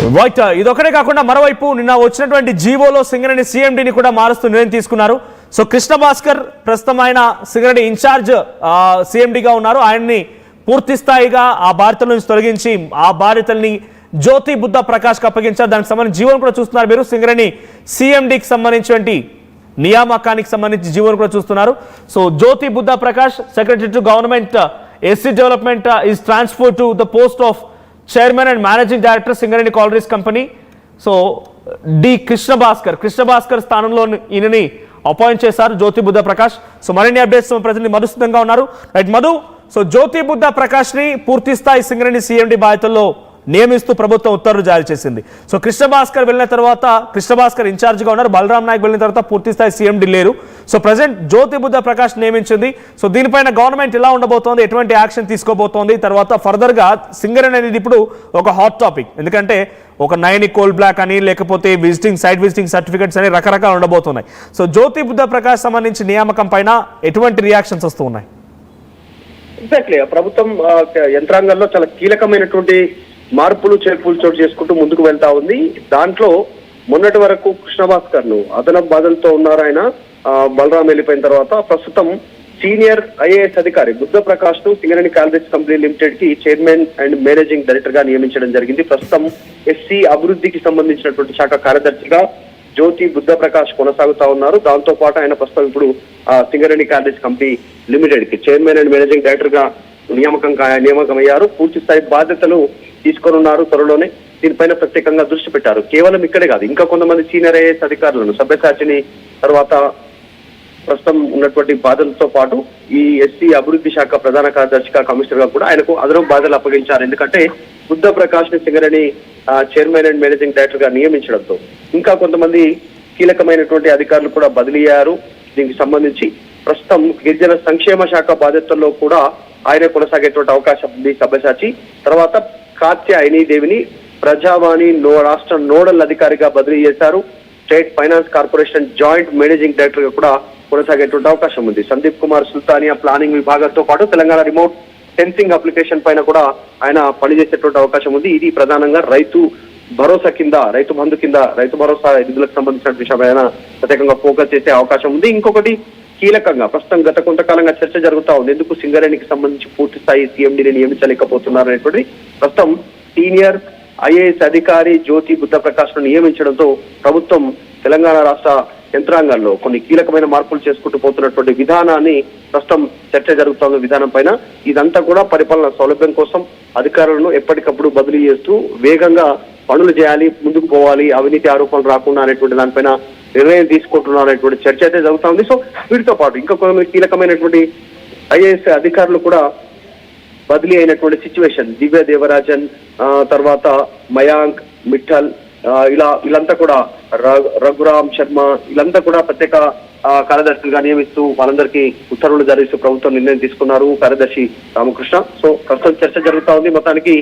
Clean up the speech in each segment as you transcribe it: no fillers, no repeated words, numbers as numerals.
Right, ఇదొకటే కాకుండా మరోవైపు నిన్న వచ్చినటువంటి జీవోలో సింగరేణి సీఎండీని కూడా మారుస్తూ నిర్ణయం తీసుకున్నారు. సో కృష్ణ భాస్కర్ ప్రస్తుతం ఆయన సింగరేణి ఇన్ఛార్జ్ సీఎండీగా ఉన్నారు. ఆయన్ని పూర్తి స్థాయిగా ఆ బాధ్యతల నుంచి తొలగించి ఆ బాధ్యతల్ని జ్యోతి బుద్ధ ప్రకాష్కి అప్పగించారు. దానికి సంబంధించి జీవోను కూడా చూస్తున్నారు మీరు. సింగరేణి సీఎండీకి సంబంధించినటువంటి నియామకానికి సంబంధించి జీవోను కూడా చూస్తున్నారు. So Jyoti Buddha Prakash, secretary to government SC development is transfer to the post of chairman and managing director Singareni collieries company. So D Krishna Bhaskar స్థానంలో ఈయనని అపాయింట్ చేశారు జ్యోతి బుద్ధ ప్రకాష్. సో మరిన్ని అప్డేట్స్ ప్రజల్ని మధు సిద్ధంగా ఉన్నారు. రైట్ మధు, సో జ్యోతి బుద్ధ ప్రకాష్ని పూర్తి స్థాయి సింగరేణి సీఎండీ బాధ్యతల్లో నియమిస్తూ ప్రభుత్వం ఉత్తర్వులు జారీ చేసింది. సో కృష్ణ భాస్కర్ వెళ్ళిన తర్వాత కృష్ణ భాస్కర్ ఇన్ఛార్జ్గా ఉన్నారు. బలరాం నాయక్ వెళ్ళిన తర్వాత పూర్తి స్థాయి సీఎండీ లేరు. సో ప్రజెంట్ జ్యోతి బుద్ధ ప్రకాష్ నియమించింది. సో దీనిపైన గవర్నమెంట్ ఎలా ఉండబోతోంది, ఎటువంటి యాక్షన్ తీసుకోబోతోంది, తర్వాత ఫర్దర్గా సింగరేణి అనేది ఇప్పుడు ఒక హాట్ టాపిక్. ఎందుకంటే ఒక 9 కోల్ బ్లాక్ అని, లేకపోతే సైట్ విజిటింగ్ సర్టిఫికెట్స్ అని రకరకాలు ఉండబోతున్నాయి. సో జ్యోతి బుద్ధ ప్రకాష్ సంబంధించి నియామకం పైన ఎటువంటి రియాక్షన్స్ వస్తూ ఉన్నాయి? ఎగ్జాక్ట్లీ ప్రభుత్వం యంత్రాంగంలో చాలా కీలకమైనటువంటి మార్పులు చేర్పులు చోటు చేసుకుంటూ ముందుకు వెళ్తా ఉంది. దాంట్లో మొన్నటి వరకు కృష్ణ భాస్కర్ ను అదనపు బాధలతో ఉన్నారు. ఆయన బలరాం వెళ్ళిపోయిన తర్వాత ప్రస్తుతం సీనియర్ ఐఏఎస్ అధికారి బుద్ధ ప్రకాష్ ను సింగరేణి కాలరీస్ కంపెనీ లిమిటెడ్ కి చైర్మన్ అండ్ మేనేజింగ్ డైరెక్టర్ గా నియమించడం జరిగింది. ప్రస్తుతం ఎస్సీ అభివృద్ధికి సంబంధించినటువంటి శాఖ కార్యదర్శిగా జ్యోతి బుద్ధ ప్రకాష్ కొనసాగుతా ఉన్నారు. దాంతో పాటు ఆయన ప్రస్తుతం ఇప్పుడు సింగరేణి కాలరీస్ కంపెనీ లిమిటెడ్ కి చైర్మన్ అండ్ మేనేజింగ్ డైరెక్టర్ గా నియామకం అయ్యారు. పూర్తి స్థాయి బాధ్యతలు తీసుకొనున్నారు త్వరలోనే. దీనిపైన ప్రత్యేకంగా దృష్టి పెట్టారు. కేవలం ఇక్కడే కాదు, ఇంకా కొంతమంది సీనియర్ ఐఏఎస్ అధికారులను సభ్యసాచిని తర్వాత ప్రస్తుతం ఉన్నటువంటి బాధ్యతలతో పాటు ఈ ఎస్సీ అభివృద్ధి శాఖ ప్రధాన కార్యదర్శిగా కమిషనర్ గా కూడా ఆయనకు అదనపు బాధ్యతలు అప్పగించారు. ఎందుకంటే బుద్ధ ప్రకాష్ ని Singareni chairman and managing director గా నియమించడంతో ఇంకా కొంతమంది కీలకమైనటువంటి అధికారులు కూడా బదిలీ అయ్యారు. దీనికి సంబంధించి ప్రస్తుతం గిరిజన సంక్షేమ శాఖ బాధ్యతల్లో కూడా ఆయన కొనసాగేటువంటి అవకాశం ఉంది. సభ్యసాచి తర్వాత కాత్యాయని దేవిని ప్రజావాణి రాష్ట్ర నోడల్ అధికారిగా బదిలీ చేశారు. State finance corporation joint managing director గా కూడా కొనసాగేటువంటి అవకాశం ఉంది. సందీప్ కుమార్ సుల్తానియా ప్లానింగ్ విభాగంతో పాటు తెలంగాణ రిమోట్ సెన్సింగ్ అప్లికేషన్ పైన కూడా ఆయన పనిచేసేటువంటి అవకాశం ఉంది. ఇది ప్రధానంగా రైతు భరోసా కింద, రైతు బంధు కింద, రైతు భరోసా నిధులకు సంబంధించిన విషయమైన ప్రత్యేకంగా ఫోకస్ చేసే అవకాశం ఉంది. ఇంకొకటి కీలకంగా ప్రస్తుతం గత కొంతకాలంగా చర్చ జరుగుతా ఉంది. ఎందుకు సింగరేణికి సంబంధించి పూర్తి స్థాయి సీఎండీని నియమించలేకపోతున్నారు అనేటువంటి ప్రస్తుతం సీనియర్ ఐఏఎస్ అధికారి జ్యోతి బుద్ధ ప్రకాష్ ను నియమించడంతో ప్రభుత్వం తెలంగాణ రాష్ట్ర యంత్రాంగాల్లో కొన్ని కీలకమైన మార్పులు చేసుకుంటూ పోతున్నటువంటి విధానాన్ని ప్రస్తుతం చర్చ జరుగుతోంది. విధానం పైన ఇదంతా కూడా పరిపాలన సౌలభ్యం కోసం అధికారులను ఎప్పటికప్పుడు బదిలీ చేస్తూ వేగంగా పనులు చేయాలి, ముందుకు పోవాలి, అవినీతి ఆరోపణలు రాకుండా అనేటువంటి దానిపైన నిర్ణయం తీసుకుంటున్నారు అనేటువంటి చర్చ అయితే జరుగుతా ఉంది. సో వీటితో పాటు ఇంకా కొన్ని కీలకమైనటువంటి ఐఏఎస్ అధికారులు కూడా బదిలీ అయినటువంటి సిచ్యువేషన్, దివ్య దేవరాజన్ తర్వాత మయాంక్ మిఠల్ వీళ్ళంతా కూడా రఘురామ్ శర్మ వీళ్ళంతా కూడా ప్రత్యేక కార్యదర్శులుగా నియమిస్తూ వాళ్ళందరికీ ఉత్తర్వులు జారీస్తూ ప్రభుత్వం నిర్ణయం తీసుకున్నారు. కార్యదర్శి రామకృష్ణ. సో ప్రస్తుతం చర్చ జరుగుతా ఉంది. మొత్తానికి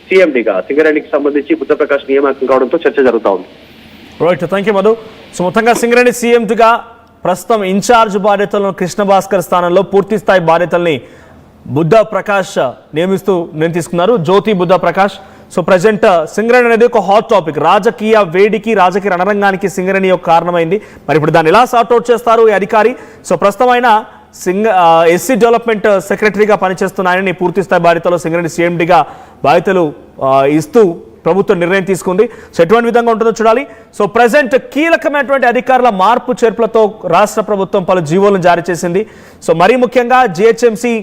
సీఎండీగా సింగరేణికి సంబంధించి బుద్ధ ప్రకాష్ నియామకం కావడంతో చర్చ జరుగుతా ఉంది. Right, thank you Madhu. So మొత్తంగా సింగరేణి సీఎంగా ప్రస్తుతం ఇన్ఛార్జ్ బాధ్యతలను కృష్ణ భాస్కర్ స్థానంలో పూర్తి స్థాయి బాధ్యతల్ని బుద్ధ ప్రకాష్ నియమిస్తూ నేను తీసుకున్నారు జ్యోతి బుద్ధ ప్రకాష్. సో ప్రజెంట్ సింగరేణి అనేది ఒక హాట్ టాపిక్. రాజకీయ వేడికి, రాజకీయ రణరంగానికి సింగరేణి ఒక కారణమైంది. మరి ఇప్పుడు దాన్ని ఎలా సార్ట్అవుట్ చేస్తారు ఈ అధికారి? సో ప్రస్తుతం ఆయన ఎస్సీ డెవలప్మెంట్ సెక్రటరీగా పనిచేస్తున్న ఆయనని పూర్తి స్థాయి బాధ్యతలో సింగరేణి సీఎండీగా బాధ్యతలు ఇస్తూ ప్రభుత్వం నిర్ణయం తీసుకుంది. సో ఎటువంటి విధంగా ఉంటుందో చూడాలి. సో ప్రజెంట్ కీలకమైనటువంటి అధికారుల మార్పు చేర్పులతో రాష్ట్ర ప్రభుత్వం పలు జీవోలను జారీ చేసింది. సో మరీ ముఖ్యంగా జిహెచ్ఎంసీ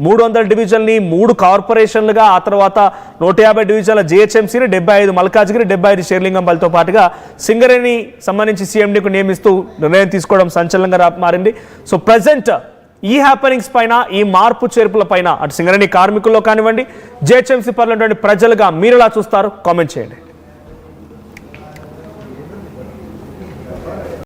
300 డివిజన్ని 3 కార్పొరేషన్లుగా, ఆ తర్వాత 150 డివిజన్ల జిహెచ్ఎంసీని, 75 మల్కాజ్గిరి, 75 షేర్లింగంపల్లితో పాటుగా సింగరేణి సంబంధించి సీఎండీకు నియమిస్తూ నిర్ణయం తీసుకోవడం సంచలనంగా మారింది. సో ప్రజెంట్ ఈ హ్యాపెనింగ్స్ పైన, ఈ మార్పు చేర్పుల పైన అటు సింగరేణి కార్మికుల్లో కానివ్వండి, జిహెచ్ఎంసీ పనులు ప్రజలుగా మీరు ఎలా చూస్తారు? కామెంట్ చేయండి.